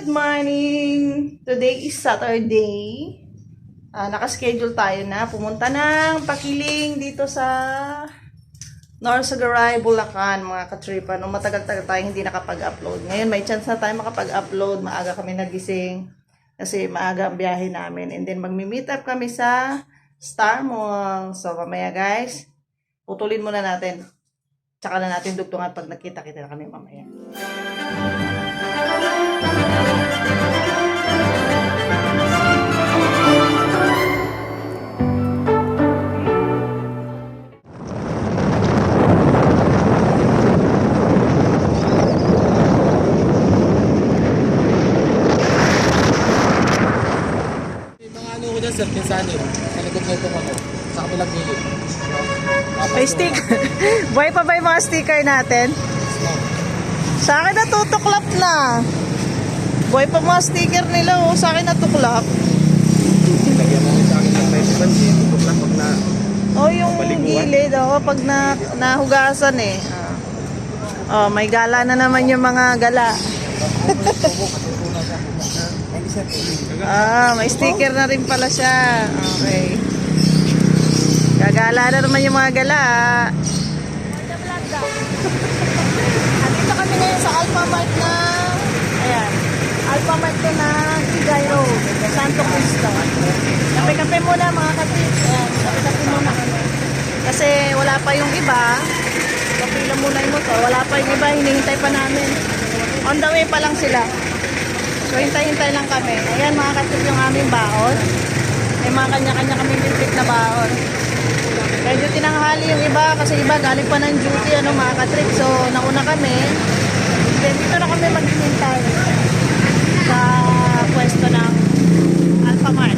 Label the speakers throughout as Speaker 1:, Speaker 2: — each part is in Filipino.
Speaker 1: Good morning! Today is Saturday. Nakaschedule tayo na pumunta ng Pakiling dito sa Norsagaray, Bulacan, mga katripa. Nung matagal-tagal tayo hindi nakapag-upload. Ngayon may chance na tayo makapag-upload. Maaga kami nagising kasi maaga ang biyahe namin. And then magmi-meet up kami sa Star Mall. So mamaya guys, putulin muna natin. Tsaka na natin dugtungan pag nakita-kita na kami mamaya.
Speaker 2: Sir, pinsanin. Sa likod na itong ano. Sa kapilang gilid.
Speaker 1: May sticker. Buhay pa ba yung mga sticker natin? Sa akin natutuklap na. Buhay pa mga sticker nila oh. Sa akin natuklap.
Speaker 2: Lagyan mo sa akin ng 20 tutuklap pag na...
Speaker 1: Oh, yung gilid oh. Pag nahugasan eh. Oh, may gala na naman yung mga gala. May sticker na rin pala siya. Okay. Gagala na naman yung mga gala. Andito kami ngayon sa Alpha Mart na Alpha Mart na Igay Road, Santo Cristo. Kape-kape muna mga kapit. Kape-kape muna kami. Kasi wala pa yung iba. Kapila muna yung motor. Wala pa yung iba. Hinihintay pa namin. On the way pa lang sila. So, hintay-hintay lang kami. Ayan, mga katip yung aming baon. May mga kanya-kanya kami limpit na baon. Medyo tinanghali yung iba kasi iba galing pa ng duty, mga katrip. So, nauna kami. Then, dito na kami maghihintay sa pwesto ng Alpha Mart.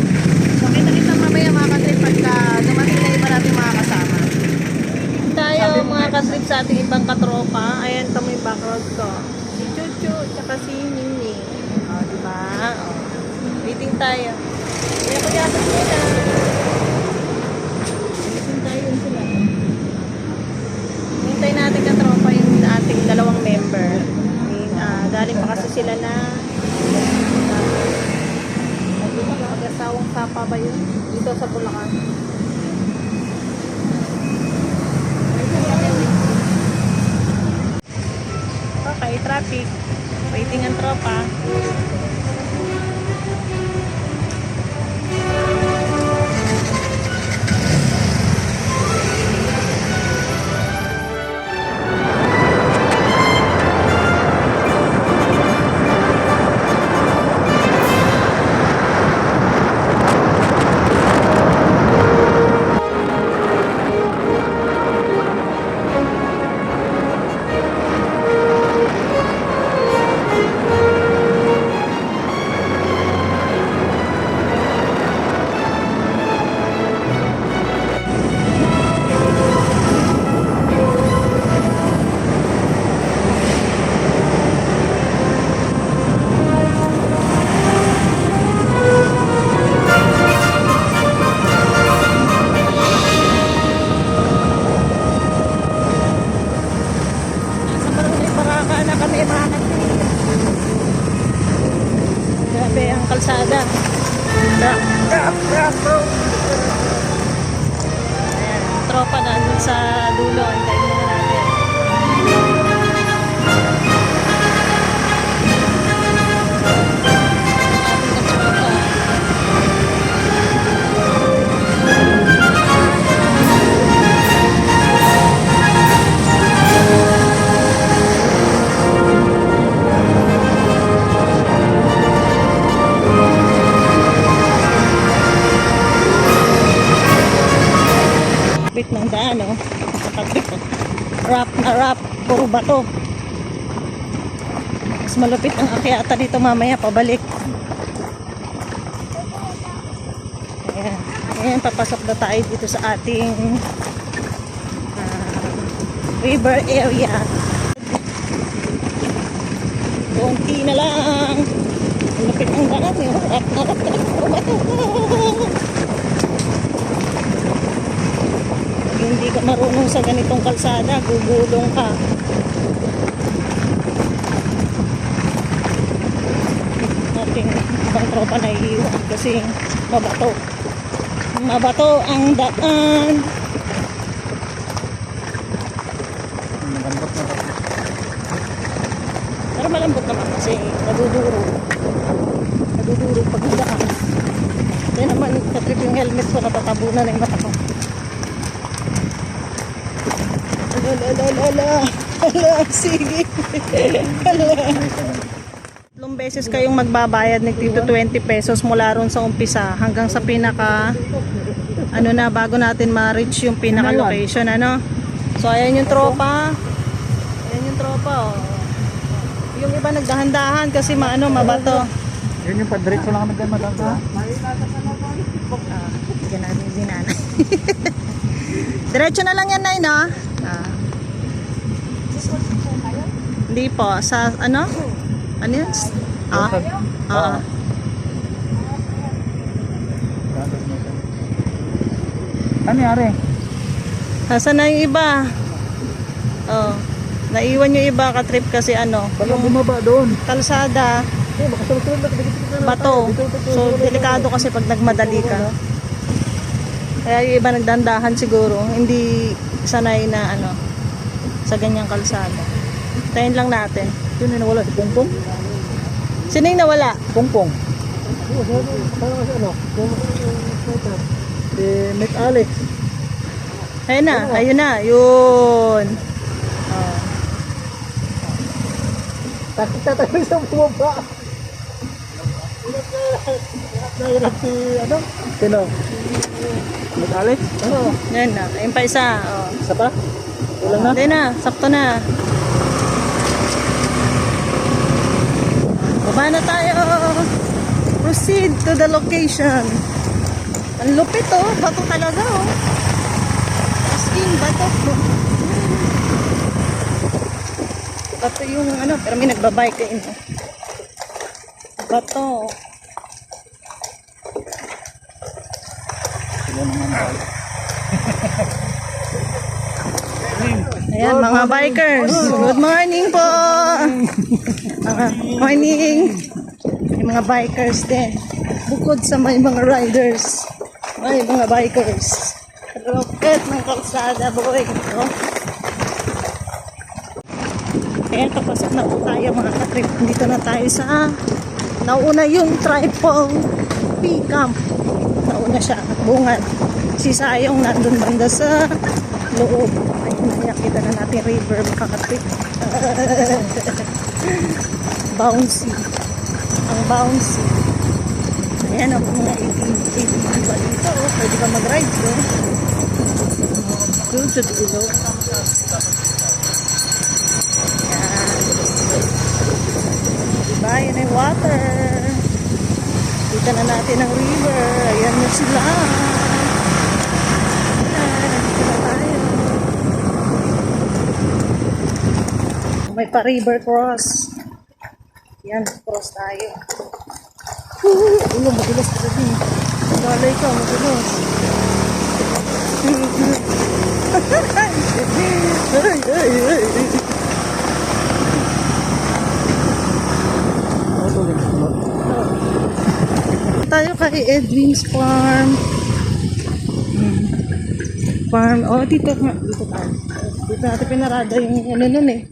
Speaker 1: So, kita-kita mamaya mga katrip pagka dumating na iba natin mga kasama. Tayo mga katrip sa ating ibang katropa. Ayan, ito may background ko. Si Chuchu, tsaka si Nini. Diba? Waiting tayo. Kaya ko yata sila. Waiting tayo yun sila. Hintay natin katropa yung ating dalawang member. Galing pa kasi sila na mag-asawang sapa ba yun? Dito sa Bulacan. Okay, traffic. Waiting ang tropa. Grabe ang kalsada. Ayan, tropa na dun sa dulo. Antayin muna natin. Bit ng daan, oh. Rap na rap. Puro bato. Mas malupit ang akyata dito mamaya pabalik. Ayan. Ayan, papasok na tayo dito sa ating river area. Konti na lang. Malupit ang daan, eh. Rap na rap. Puro bato. Hindi ka marunong sa ganitong kalsada, gugulong ka. ating ibang tropa na iiwan kasi mabato. Mabato ang daan. Pero malambot naman kasi naduduro. Naduduro pag daan. Kaya naman katrip yung helmet ko, natatabunan na yung mata ko. Ala, sige. Ala. Tatlong beses kayong magbabayad ng dito 20 pesos mula ron sa umpisa hanggang sa pinaka ano na, bago natin ma-reach yung pinaka location, ano. So ayan yung tropa. Ayan yung tropa, oh. Yung iba nagdahan-dahan kasi mabato.
Speaker 2: Yun yung padiretso lang kami dyan, madam.
Speaker 1: Bigyan natin yung dinana. Diretso na lang yan, Nay, no? Hindi po. Sa, ano? Ano yun?
Speaker 2: Ano yari?
Speaker 1: Nasaan na yung iba? Oh. Naiwan yung iba ka-trip kasi ano,
Speaker 2: Baka bumaba doon.
Speaker 1: kalsada, bato. So, delikado kasi pag nagmadali ka. Kaya yung iba nagdandahan siguro. Hindi sanay na ano, sa ganyang kalsada. Tayin lang natin.
Speaker 2: Sino yung nawala? Si Pongpong?
Speaker 1: Sino yung nawala?
Speaker 2: Pongpong. Si Mick Alex.
Speaker 1: Ayun na, yun. Oh.
Speaker 2: Tatay sa bumaba. Nahirap si ano? Sino? Mick Alex? Ano?
Speaker 1: Yan na, ayun pa isa. Oh.
Speaker 2: Isa pa? Kulang na?
Speaker 1: Hindi na, sakto na. Baba na tayo. Proceed to the location. Ang lupit, oh. Bato talaga, oh. Asking bato. Bato yung ano, pero may nagbabike kayo. Bato. Ayan, mga bikers. Good morning po. Morning. May mga bikers din. Bukod sa may mga riders, may mga bikers. Rocket ng kalsada, boy. Oh. Ayan, kapasok na po tayo mga katrip. Dito na tayo sa nauna yung triple P camp. Nauna siya, bungan. Si Sayong nandun banda sa loob. Ayun, nakita na natin river mga katrip. Bouncy. Ang bouncy. Ayan ang mga ATV ba dito. Oh. Pwede ka mag-ride. Oh. Doon sa dulo. Diba? Yan ay water. Kita na natin ang river. Ayan na sila. Ayan, dito na tayo. May pa-river cross. Yan, cross tayo. Ulo, madulas ka rin. Malay ka, madulas. Ay. Tayo kay Edwin's Farm. Farm. Oh, dito tayo. Dito natin pinarada yung ano nun eh.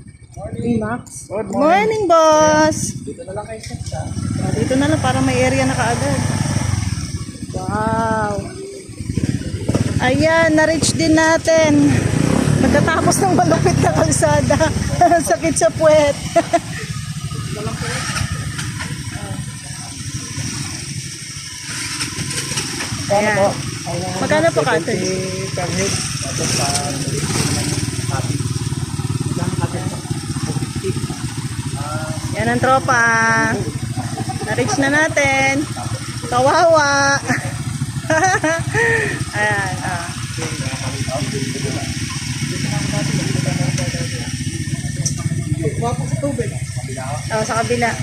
Speaker 1: Yung Max. Good morning, boss.
Speaker 2: Dito na lang kayo sa.
Speaker 1: Dito na lang para may area na kaagad. Wow. Ayan, na-reach din natin. Pagkatapos ng malupit na kalsada. Sakit sa puwet. Ayan. Magkano po ka? Yan ang tropa. Na-reach na natin. Kawawa. Ayan. Sa kabila.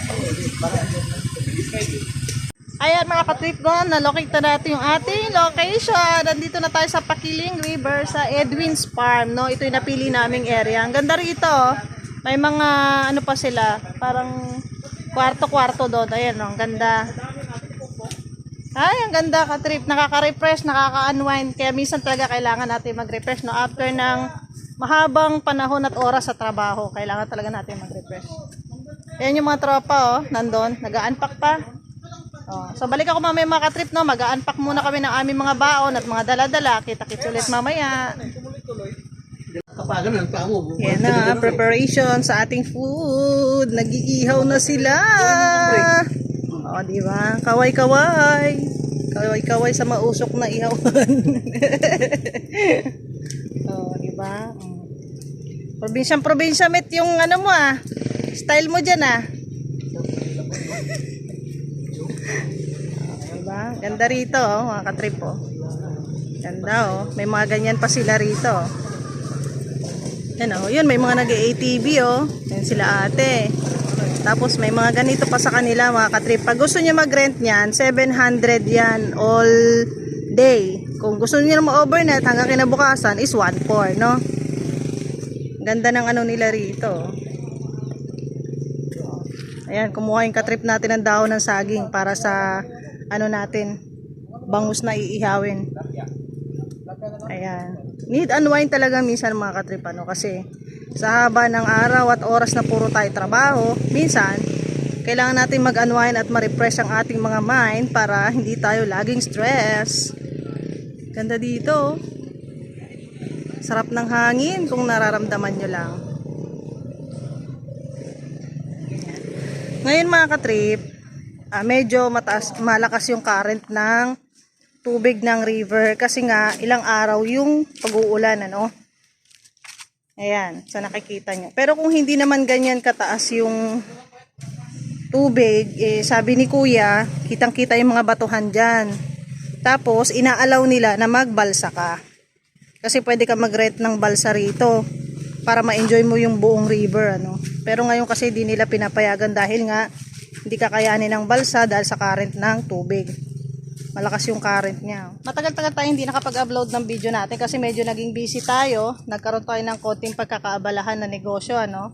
Speaker 1: Ayan mga ka-trip ko, na-locate na natin yung ating location. Nandito na tayo sa Pakiling River sa Edwin's Farm, no? Ito yung napili naming area. Ang ganda rito, may mga ano pa sila, parang Kwarto-kwarto doon. Ayan, oh, ang ganda. Ay, ang ganda ka trip. Nakaka-refresh, nakaka-unwind. Kaya minsan talaga kailangan natin mag-refresh, no? After ng mahabang panahon at oras sa trabaho, kailangan talaga natin mag-refresh. Ayan yung mga tropa, oh, nandun. Nag-unpack pa. Oh, so balik ako mamaya mga ka-trip, no? Mag-unpack muna kami ng aming mga baon at mga dala-dala. Kita-kits ulit mamaya.
Speaker 2: Kapagan ng pamo.
Speaker 1: Yan na, preparation sa ating food. Nag-iihaw na sila. O, di ba? Kaway-kaway. Kaway-kaway sa mausok na ihawan. O, di ba? Probinsyang-probinsya, met yung ano mo ah. Style mo dyan ah. Diba? Ganda rito oh, mga katrip oh. Ganda oh. May mga ganyan pa sila rito. Yan oh, yun may mga nag-ATV oh. Yan sila ate. Tapos may mga ganito pa sa kanila mga katrip. Pag gusto niyo mag-rent niyan, 700 yan all day. Kung gusto niyo ma-overnight hanggang kinabukasan is 1,400, no? Ganda ng ano nila rito. Ayan, kumuha yung katrip natin ng dahon ng saging para sa ano natin, bangus na iihawin. Ayan. Need unwind talaga minsan mga katrip ano, kasi sa haba ng araw at oras na puro tayo trabaho, minsan kailangan natin mag-unwind at ma-refresh ang ating mga mind para hindi tayo laging stress. Ganda dito. Sarap ng hangin kung nararamdaman nyo lang. Ngayon mga katrip, medyo malakas yung current ng tubig ng river kasi nga ilang araw yung pag-uulan ano. Ayan, sa nakikita nyo. Pero kung hindi naman ganyan kataas yung tubig, sabi ni kuya, kitang-kita yung mga batuhan dyan. Tapos, inaalaw nila na magbalsa ka. Kasi pwede ka mag-rent ng balsa rito para ma-enjoy mo yung buong river. Ano. Pero ngayon kasi di nila pinapayagan dahil nga hindi kakayanin ng balsa dahil sa current ng tubig. Malakas yung current niya. Matagal-tagal tayo hindi nakapag-upload ng video natin kasi medyo naging busy tayo. Nagkaroon tayo ng konting pagkakaabalahan na negosyo, ano.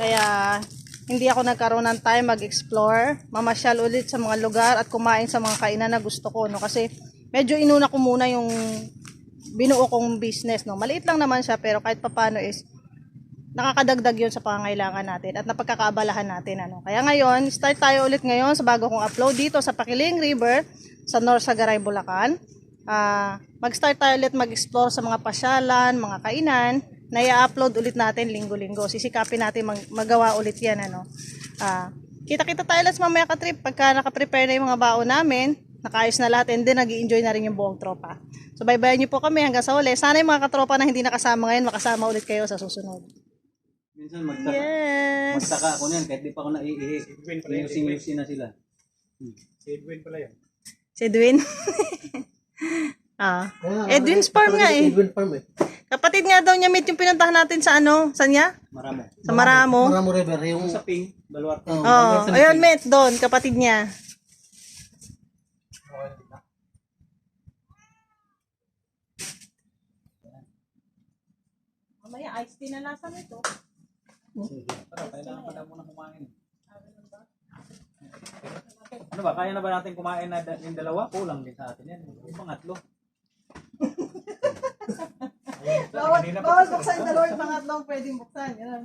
Speaker 1: Kaya hindi ako nagkaroon ng time mag-explore, mamasyal ulit sa mga lugar at kumain sa mga kainan na gusto ko, no. Kasi medyo inuna ko muna yung binuo kong business, no. Maliit lang naman siya pero kahit papaano is nakakadagdag yun sa pangangailangan natin at napagkakaabalahan natin, ano. Kaya ngayon, start tayo ulit ngayon sa bago kong upload dito sa Pakiling River sa North Sagaray, Bulacan. Mag-start tayo ulit mag-explore sa mga pasyalan, mga kainan na i-upload ulit natin linggo-linggo. Sisikapin natin magawa ulit yan, ano. Kita-kita tayo ulit sa mamaya ka-trip pagka nakaprepare na yung mga baon namin, nakaayos na lahat, and then nag-i-enjoy na rin yung buong tropa. So baybayan niyo po kami hanggang sa uli. Sana yung mga katropa na hindi nakasama ngayon, makasama ulit kayo sa susunod.
Speaker 3: Minsan magtaka.
Speaker 1: Yes.
Speaker 3: Magtaka ako niyan kahit di pa ako naiihi. Using-using na sila.
Speaker 2: Si Edwin pala yan.
Speaker 1: Si Edwin. Edwin's farm nga eh.
Speaker 2: Edwin Farm eh.
Speaker 1: Kapatid nga daw niya meet yung pinuntahan natin sa ano, saan niya?
Speaker 3: Maramo.
Speaker 1: Sa Maramo.
Speaker 2: Maramo River. Yung
Speaker 3: Sa Ping, Baluarte.
Speaker 1: Oh, ayun met doon, kapatid niya. Mamaya ice tea na nasa nito.
Speaker 3: Tara, kailangan pa na muna kumain. Ano ba, kaya na ba natin kumain na yung dalawa? Kulang din sa atin yan. Yung pangatlo.
Speaker 1: Bawal buksan yung dalawa, yung pangatlong pwedeng buksan. Yan.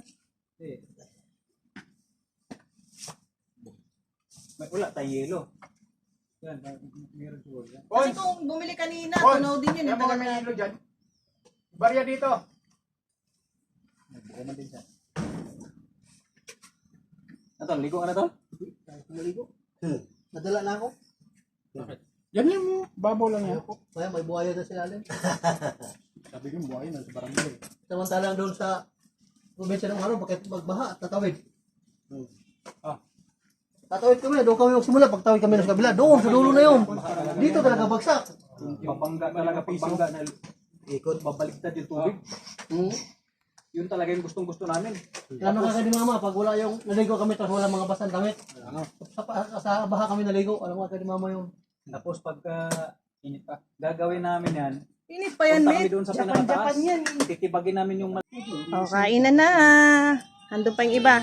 Speaker 3: May wala tayong yelo. Yan, meron siguro yan.
Speaker 1: Kasi kung bumili kanina, tunaw din yun.
Speaker 4: Yung mga may hilo dyan. Barya dito.
Speaker 3: Nagbuka man din siya. Ito, ligo ka na to?
Speaker 2: maligo. Nadala na ako.
Speaker 4: Yan yung babaw lang yan.
Speaker 2: Kaya may buhaya na sila rin.
Speaker 4: Sabi ko, buhay na sa barangay.
Speaker 2: Samantalang doon sa probinsya ng araw, bakit magbaha at tatawid? Tatawid kami, doon kami magsimula. Pagtawid kami sa kabila, doon, sa dulo na yun. Dito talaga bagsak.
Speaker 3: Pabangga talaga, pagbangga na ikot, babaliktad yung tubig. Yun talaga yung gustong-gusto namin.
Speaker 2: Ano ka ni mama, pag wala yung naligo kami, tapos wala mga basang damit. Sa baha kami naligo, alam mo ka ni mama yung...
Speaker 3: Tapos pagka init pa, gagawin namin yan.
Speaker 1: Init pa yan,
Speaker 3: Punta
Speaker 1: mate.
Speaker 3: kami doon sa
Speaker 1: Japan
Speaker 3: pinakataas.
Speaker 1: yan.
Speaker 3: Titibagin namin yung
Speaker 1: O, kain na na. Andun pa yung iba.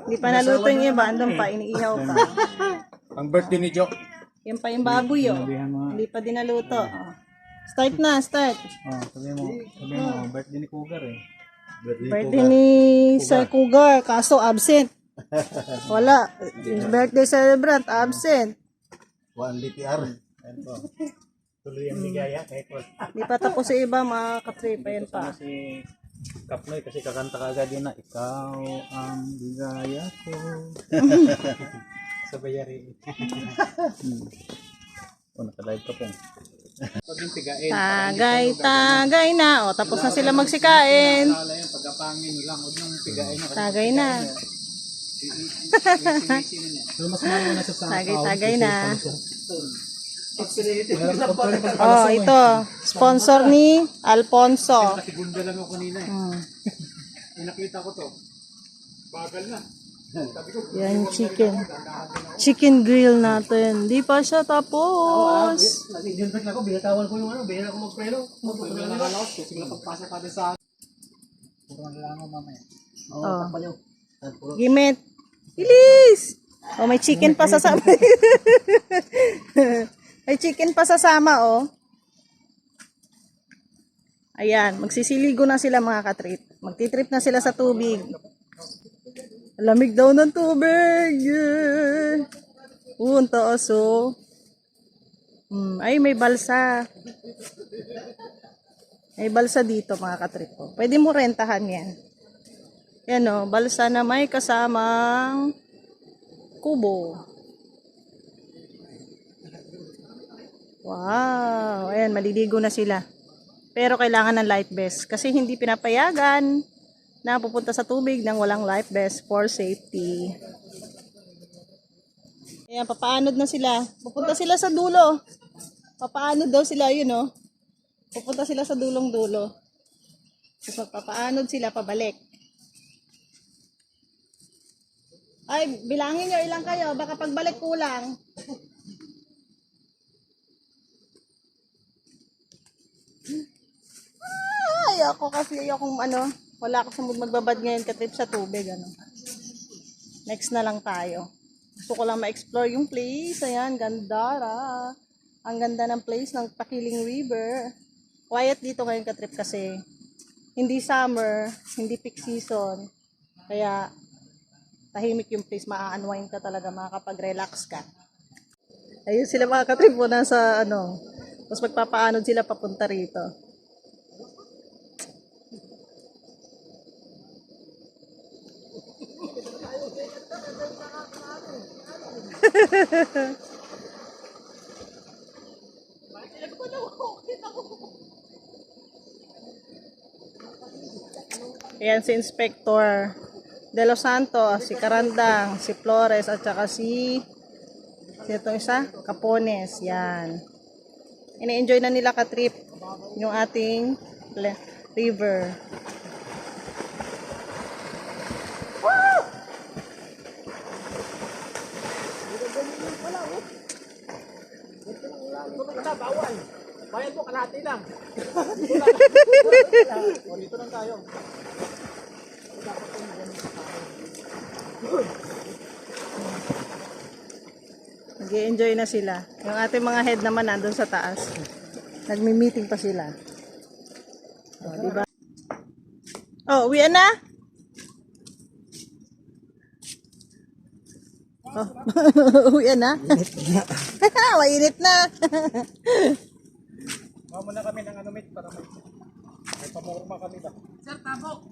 Speaker 1: Hindi pa naluto yung iba. Andun pa, iniihaw pa.
Speaker 4: Ang birthday ni Joe.
Speaker 1: Yan pa yung baboy, oh. Hindi pa din naluto. Oh. Start na, start.
Speaker 4: Sabi mo, birthday ni Cougar eh.
Speaker 1: Birthday ni Sir Cougar, kaso absent. Wala. Birthday celebrant, absent.
Speaker 2: One LTR.
Speaker 4: Tuloy ang ligaya kahit wala.
Speaker 1: Hindi pa tapos yung iba, mga katrip. Ayan pa.
Speaker 4: Si Kapnoy kasi kakanta ka agad yun na, ikaw ang ligaya ko. Sa bayari. Nakalive ka po. Pag yung tigain.
Speaker 1: Tagay na. O, tapos na sila magsikain.
Speaker 4: Wala yan, pagkapangin lang. Huwag nung tigain na.
Speaker 1: Tagay na.
Speaker 2: Pero mas mahal na siya sa
Speaker 1: Tagay na. Oh, ito. Sponsor ni Alfonso.
Speaker 4: Segunda lang ako kanina eh. Nakita ko to. Bagal na.
Speaker 1: Yan, chicken. Chicken grill natin. Di pa siya tapos.
Speaker 2: Nag-invent ako, binatawan ko yung bihira ko magpreno.
Speaker 4: Nakakalaos ko. Sigla pagpasok natin sa... Purang lang ako mamaya.
Speaker 1: Oh. Gimit. Bilis! Oh, may chicken pa sasama. May chicken pa sasama, oh. Ayan, magsisiligo na sila mga katrip. Magtitrip na sila sa tubig. Lamig daw ng tubig. Yeah. Ang taas, oh. Ay, may balsa. May balsa dito mga katrip, oh. Pwede mo rentahan yan. Yan, oh. Balsa na may kasamang kubo. Wow. Ayan, maliligo na sila. Pero kailangan ng life vest. Kasi hindi pinapayagan na pupunta sa tubig nang walang life vest for safety. Ayan, papaanod na sila. Pupunta sila sa dulo. Papaanod daw sila, yun oh. Pupunta sila sa dulong-dulo. Tapos magpapaanod sila pabalik. Ay, bilangin nyo ilang kayo. Baka pagbalik kulang. Ay, ako kasi ayokong wala ako sa mood magbabad ngayon ka-trip sa tubig, Next na lang tayo. Gusto ko lang ma-explore yung place. Ayan, Gandara. Ang ganda ng place ng Pakiling River. Quiet dito ngayon ka-trip kasi hindi summer, hindi peak season. Kaya tahimik yung place, maa-unwind ka talaga, makakapag-relax ka. Ayun sila mga ka-trip po nasa tapos magpapaanod sila papunta rito. Ayan si Inspector De Los Santos, si Karandang, si Flores, at saka si ito isa? Capones. Yan. Ini-enjoy na nila ka-trip yung ating river.
Speaker 4: Bawal. Bayad mo, kalahati lang. Dito lang tayo.
Speaker 1: Nag-i-enjoy na sila. Yung ating mga head naman nandun sa taas. Nagmi-meeting pa sila. O, diba? Oh, uwian na? Oh, uwian na? Mainit na.
Speaker 4: Mawa muna kami ng mate para may pamorma kami ba? Sir, tabok!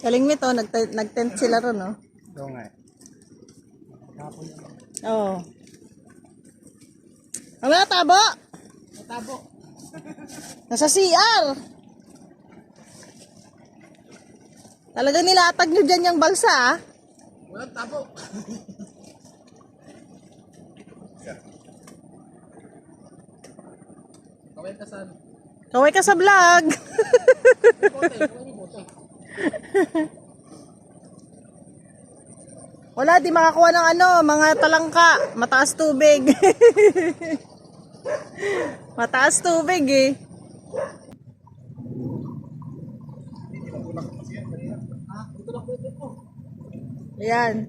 Speaker 1: Galing nito, nag-tent sila ron, no?
Speaker 4: Oo nga eh.
Speaker 1: Oo. Ang mga tabo?
Speaker 4: Tabo!
Speaker 1: Nasa CR. Talaga nilatag nyo dyan yung balsa, ah.
Speaker 4: Walang tabo! Kaway ka saan?
Speaker 1: Kaway ka sa vlog. Wala, di makakuha ng mga talangka. Mataas tubig. Mataas tubig eh. Ayan.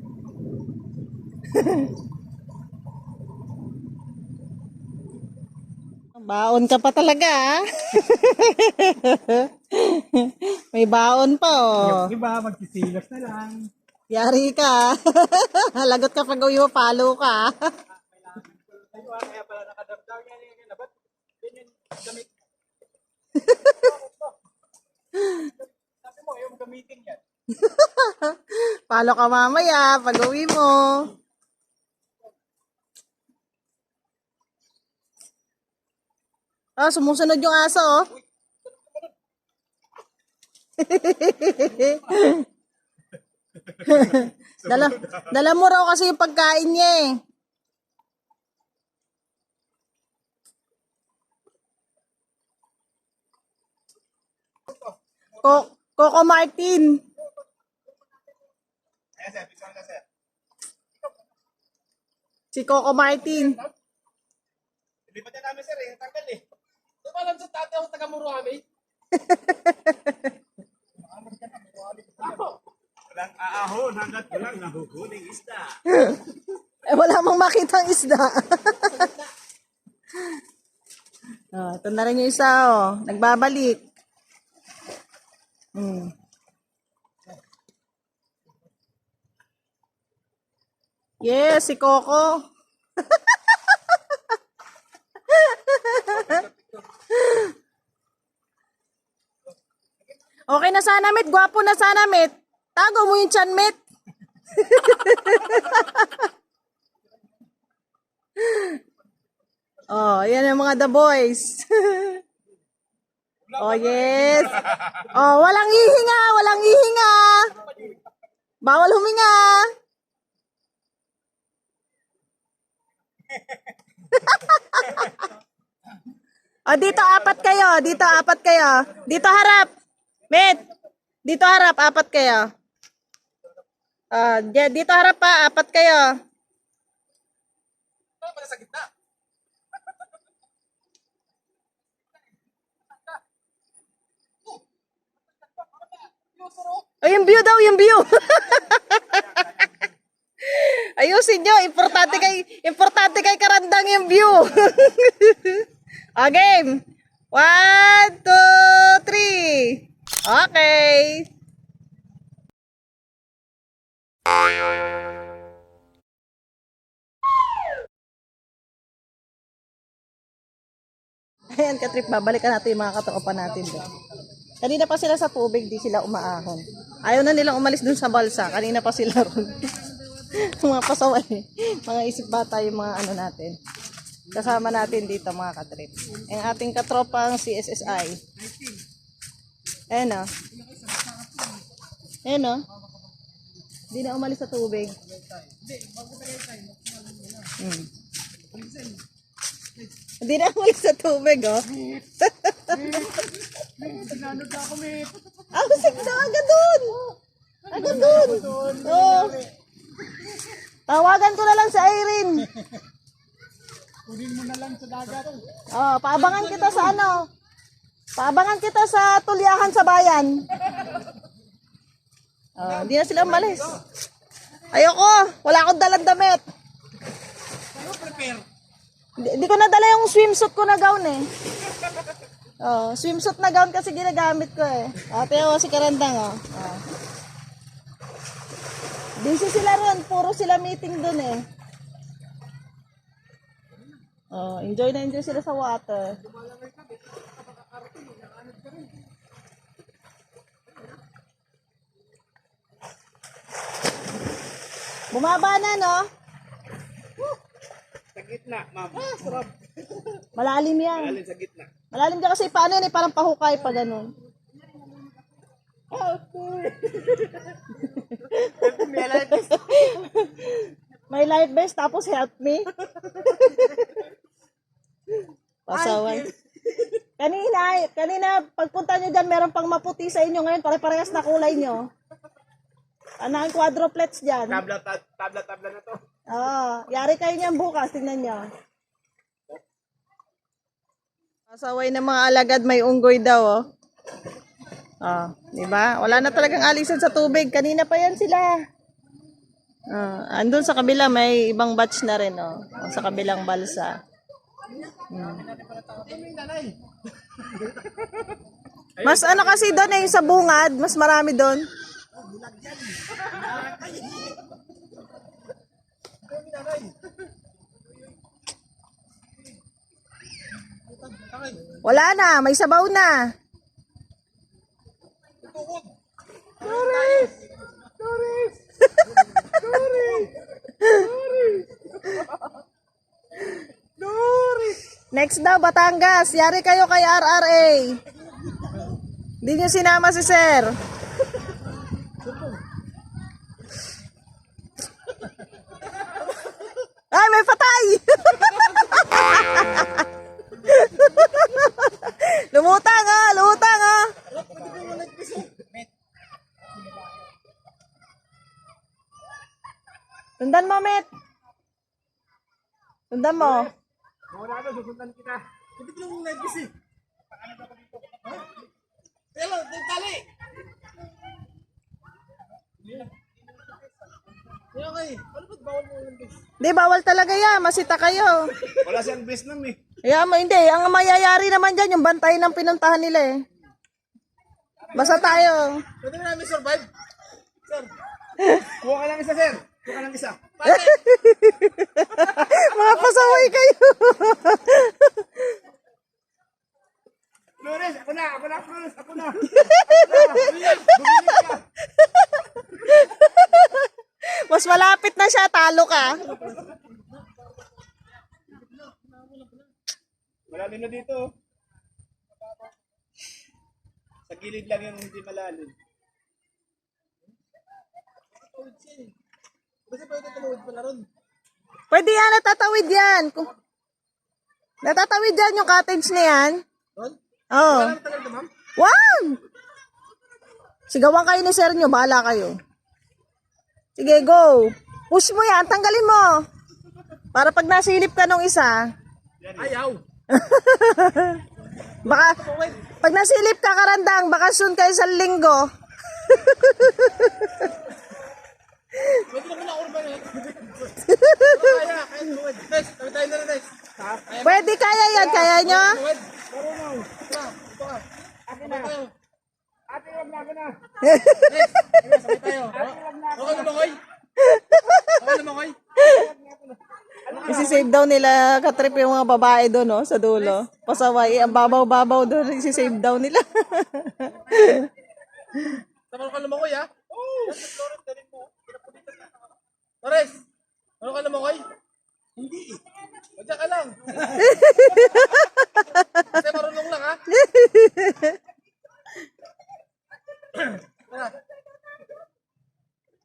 Speaker 1: Baon ka pa talaga, ah. May baon pa, oh.
Speaker 3: Yung iba, magsisilas na lang.
Speaker 1: Yari ka. Lagot ka pag uwi mo, palo ka.
Speaker 3: Ayun, kaya pala nakadamdaw yan. Ba't ganyan damit? Sabi mo, yung gamitin yan.
Speaker 1: Palo ka mamaya pag uwi mo. Ah, sumusunod yung aso, oh. dala mo raw kasi yung pagkain niya, eh. Coco Martin. Si Coco Martin.
Speaker 3: Lipat na namin, sir, tanggal eh. Ito pa lang sa tate ako taga-Muruami. Walang aahon hanggat walang nahuhuling isda.
Speaker 1: Eh, wala mang makitang isda. Oh, ito na rin yung isa, oh. Nagbabalik. Yes, si Coco. Okay na sana, Met. Gwapo na sana, Met. Tago mo yung chan, Met. Oh, yan ang mga the boys. Oh, yes. Oh, walang hihinga, walang hihinga. Bawal huminga. Oh, dito apat kayo, dito apat kayo. Dito harap. Met. Dito harap, apat kayo. Dito harap pa, apat kayo.
Speaker 3: Sa gitna.
Speaker 1: Oh, yung view daw, yung view. Ayusin nyo, importante kay Karandang yung view. Okay. 1, 2, 3. Okay. Ayan, Katrip, babalikan natin yung mga katropa natin doon. Kanina pa sila sa tubig, di sila umaahon. Ayaw na nilang umalis dun sa balsa. Kanina pa sila ron. Mga pasaway. Mga isip bata yung mga ano natin. Kasama natin dito, mga katrip. Ang ating katropang CSSI. Ayan o. Ayan o. Hindi na umalis sa tubig. Hindi na umalis sa tubig, oh.
Speaker 3: Sinanod na ako, Met.
Speaker 1: Ang sigda, agad dun. Agad dun. Oh. Tawagan ko na lang si Irene.
Speaker 3: Kunin mo na lang sa dagat.
Speaker 1: Oh, paabangan kita sa ano. Paabangan kita sa tulyahan sa bayan. Oh, hindi na sila umalis. Ayoko, wala akong dalang damit.
Speaker 3: Ano prepare?
Speaker 1: Hindi ko nadala yung swimsuit ko na gown, eh. Oh, swimsuit na gown kasi ginagamit ko, eh. Ate, oh, si Karandang, oh. Oh. Busy sila ron, puro sila meeting dun, eh. Oh, enjoy na enjoy sila sa water. Bumaba na, no?
Speaker 3: Sa gitna, ma'am. Sarap.
Speaker 1: Malalim yan.
Speaker 3: Alin sa gitna.
Speaker 1: Malalim ka kasi paano yan, eh, parang pahukay pa ganun. May life vest tapos help me. Pasaway. Kanina pagpunta nyo dyan, meron pang maputi sa inyo ngayon, pare-parehas na kulay nyo. Ano ang quadruplets dyan?
Speaker 3: Tabla na to.
Speaker 1: Oo, yari kayo niyan bukas, tingnan nyo. Pasaway ng mga alagad, may unggoy daw, oh. Oh, di ba? Wala na talagang alisan sa tubig. Kanina pa yan sila. Andun sa kabila may ibang batch na rin, oh. Sa kabilang balsa. Mas ano kasi doon eh, sa bungad, mas marami doon. Wala na, may sabaw na. Next daw, Batangas. Yari kayo kay RRA. Hindi nyo sinama si Sir. Ay, may patay! Lumutang ah! Lumutang ah! Sundan mo, Met. Sundan mo.
Speaker 3: Mawala na, susundan kita. Hindi ko lang nagkis eh. Pero, tali! Okay. Ano ba't bawal mo yung bis?
Speaker 1: Di, bawal talaga yan. Masita kayo.
Speaker 3: Wala siyang bis nam eh.
Speaker 1: Kaya mo, hindi. Ang mayayari naman dyan, yung bantay ng pinuntahan nila eh. Basta tayo.
Speaker 3: Pwede mo namin survive? Sir. Kuha ka lang isa, sir. Kuha ka lang isa.
Speaker 1: Mga pasaway kayo.
Speaker 3: Flores, ako na, Flores, ako na. Bumilig ka.
Speaker 1: Mas malapit na siya, talo ka.
Speaker 3: Malalim na dito. Sa gilid lang yung hindi malalim. Kasi pwede tumawid pala ron.
Speaker 1: Pwede yan, natatawid yan. Natatawid yan yung cottage na yan.
Speaker 3: Ron?
Speaker 1: Oo.
Speaker 3: Wala tagal ka, ma'am?
Speaker 1: Wag! Sigawan kayo ni sir nyo, bahala kayo. Sige, go. Push mo yan, tanggalin mo. Para pag nasilip ka nung isa,
Speaker 3: Ayaw.
Speaker 1: baka, pag nasilip ka karandang, bakasyon kayo sa linggo.
Speaker 3: Pwede naman ako urban eh. Kaya tumawid. Next, tayo na rin next.
Speaker 1: Pwede kaya yan, kaya nyo?
Speaker 3: Tumawid. Marunong. Ito ka. Akin na. Ate, wag na ako na. Next, sabay tayo. Okay na ba, Koy? Okay na ba, Koy?
Speaker 1: Isisave daw nila katrip yung mga babae doon, no, sa dulo. Pasaway, ang babaw-babaw doon, isisave daw nila.
Speaker 3: Tama ka naman, Koy, ha? Oo. Torres, ano ka naman, Koy? Hindi eh. Madya ka lang. Kasi marunong lang, ha?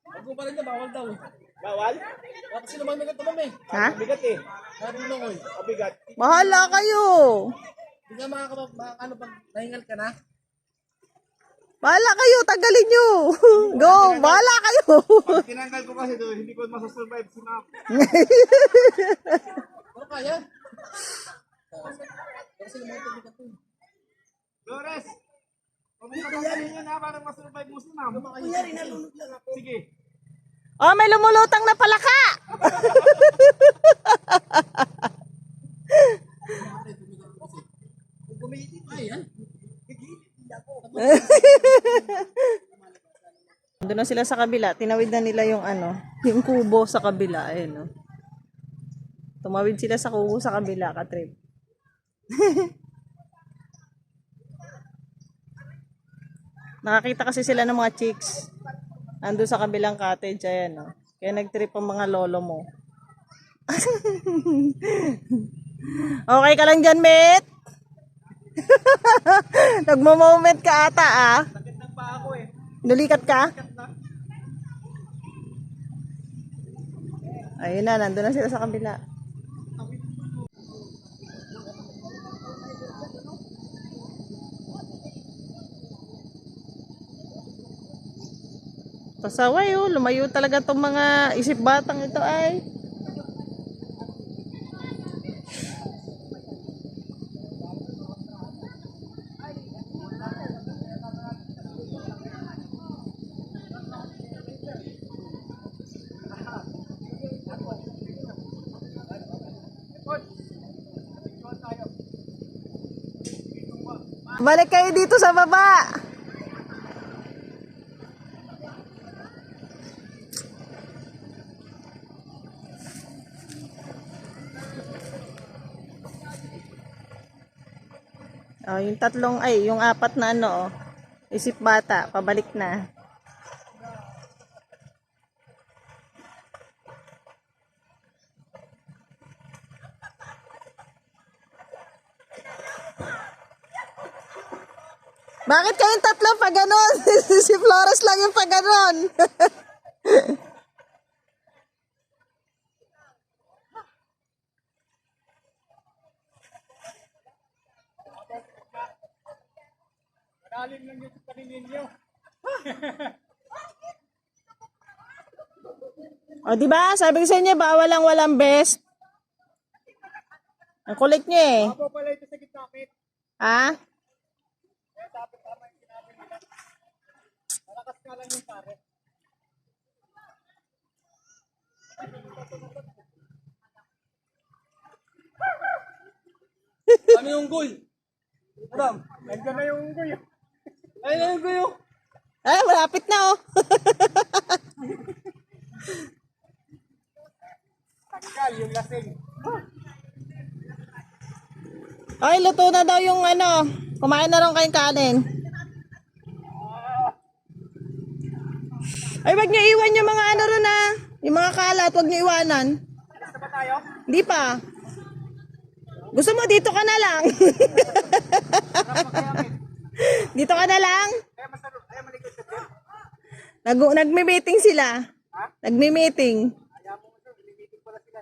Speaker 3: Huwag mo pa rin niya, bawal daw. Bawal? Kasi naman bigat naman eh.
Speaker 1: Ha?
Speaker 3: Bigat eh. Sabi mo, Koy. Bigat.
Speaker 1: Bahala kayo.
Speaker 3: Hindi ka ano pag nahingal ka na?
Speaker 1: Bahala kayo, tanggalin nyo. Go, bahala kayo.
Speaker 3: Pag tinanggal ko kasi doon, hindi ko masasurvive si Ma'am. Ano kaya? Kasi naman ito bigat to. Flores! Huwag mo pagkakalin yun ha, parang masurvive mo si Ma'am. Kuya, rinalunod lang ako. Sige.
Speaker 1: Oh, may lumulutang na palaka. Doon na sila sa kabila. Tinawid na nila yung ano, yung kubo sa kabila. Ayun, no. Tumawid sila sa kubo sa kabila, katrip. Nakakita kasi sila ng mga chicks. Ando sa kabilang cottage, ayan, no. Kaya nagtrip ang mga lolo mo. Okay ka lang dyan, Met? Nagmo-moment ka ata, ah.
Speaker 3: Sakit ng paa ko eh.
Speaker 1: Nulikat ka? Ayun na, nandun na sila sa kabila. Pasaway, oh. Lumayo talaga tong mga isip batang ito ay. Balik kayo dito sa baba. Oh, yung tatlong, yung apat na ano, oh. Isip bata, pabalik na. Bakit kayong tatlo pa ganon? Si Flores lang yung pa ganon.
Speaker 3: Malalim lang yung paningin nyo.
Speaker 1: O, di ba? Sabi ko sa inyo, bawal ang walang best. Ang kulit nyo eh.
Speaker 3: Ako pala ito sa gitna, Pete.
Speaker 1: Ha?
Speaker 3: Kaya dapat tama yung sinabi nila. Malakas ka lang yung pare. Ano yung unggoy? Adam, nandiyan na yung unggoy. Ayun na yung unggoy.
Speaker 1: Ay, malapit na oh.
Speaker 3: Tanggal yung lasing.
Speaker 1: Ay, luto na daw yung ano. Kumain na rin kayong kanin. Ay, wag niyo iwan yung mga ano ron ah. Yung mga kalat, wag niyo iwanan.
Speaker 3: Gusto ba tayo?
Speaker 1: Hindi pa. Gusto mo, dito ka na lang. Dito ka na lang.
Speaker 3: Kaya masarap. Kaya malikot sa tiyan.
Speaker 1: Nagme-meeting sila. Nagme-meeting.
Speaker 3: Kaya mo ito. Limiting pala sila.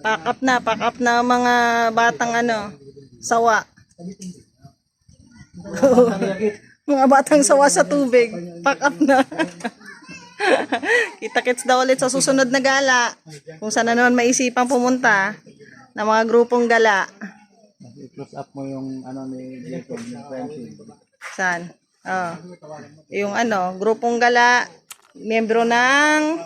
Speaker 1: Pack up na ang mga batang ano, sawa. Mga batang sawa sa tubig. Pack up na. Kita-kits daw ulit sa susunod na gala. Kung saan na naman maisipang pumunta na mga grupong gala.
Speaker 4: I-close up mo yung ano ni Jacob, yung friendship.
Speaker 1: Saan? Oh. Yung ano, grupong gala, membro ng